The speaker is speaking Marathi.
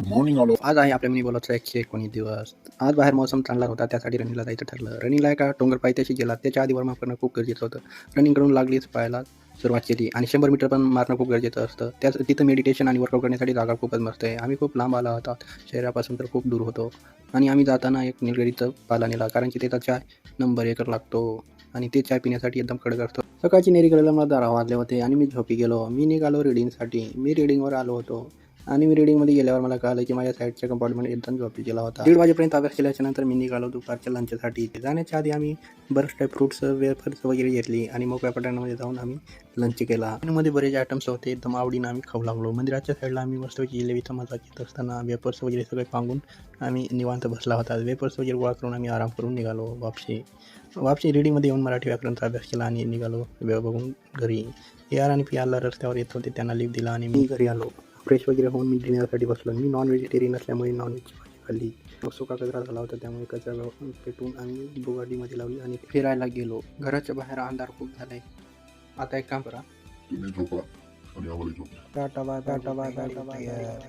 मॉर्निंग आलो. आज आहे आपल्या मिनी बॉलचा 119 दिवस. आज बाहेर मौसम चांगला होता, त्यासाठी रनिंगला जायचं ठरलं. रनिंगला एका डोंगर पायथ्याशी गेला. त्याच्या आधी माफ करणं खूप गरजेचं होतं. रनिंग करून लागलीच पाहायला सुरुवात केली आणि 100 मीटर पण मारणं खूप गरजेचं असतं. त्याच तिथं मेडिटेशन आणि वर्कआउट करण्यासाठी जागा खूपच मस्त आहे. आम्ही खूप लांब आला होता, शहरापासून तर खूप दूर होतो आणि आम्ही जाताना एक निलगिरीचं पाला नेला, कारण की त्याचा चाय नंबर 1 लागतो आणि ते चाय पिण्यासाठी एकदम कडक असतो. सकाळची नेरी करायला मला 12 वाजले होते आणि मी झोपी गेलो. मी निघालो रीडिंगसाठी. मी रीडिंगवर आलो होतो आणि मी रीडिंगमध्ये गेल्यावर मला कळालं की माझ्या साईडच्या कंपार्टमेंट एकदम झोपी गेला होता. 1:30 वाजेपर्यंत अभ्यास केल्याच्या नंतर मी निघालो दुपारच्या लंचसाठी. जाण्याच्या आधी आम्ही बरंच काही फ्रुट्स, वेफर्स वगैरे घेतली आणि मोकळ्या पटांगणामध्ये जाऊन आम्ही लंच केला. मेनूमध्ये बरेच आयटम्स होते, एकदम आवडीनं आम्ही खाऊ लागलो. मंदिराच्या साईडला आम्ही मस्तपैकी जिलेबीचा मजा घेत असताना वेफर्स वगैरे सगळे पांगून आम्ही निवांत बसला होता. वेफर्स वगैरे गोळा करून आम्ही आराम करून निघालो वापसी रीडिंगमध्ये येऊन मराठी व्याकरणाचा अभ्यास केला आणि निघालो वेळ बघून घरी. AR आणि PR रस्त्यावर येत होते, त्यांना लिफ्ट दिला आणि मी घरी आलो. फ्रेश वगैरे होऊन मी डिनरसाठी बसलो. मी नॉन व्हेजिटेरियन असल्यामुळे नॉनव्हेजची भाजी खाल्ली. मग सुका कचरा झाला होता, त्यामुळे कचरा पेटून आम्ही बुगाडीमध्ये लावली आणि फिरायला गेलो. घराच्या बाहेर अंधार खूप झालाय. आता एक काम करा, तुम्ही झोपा आणि आम्हाला झोपा. Tata bye bye.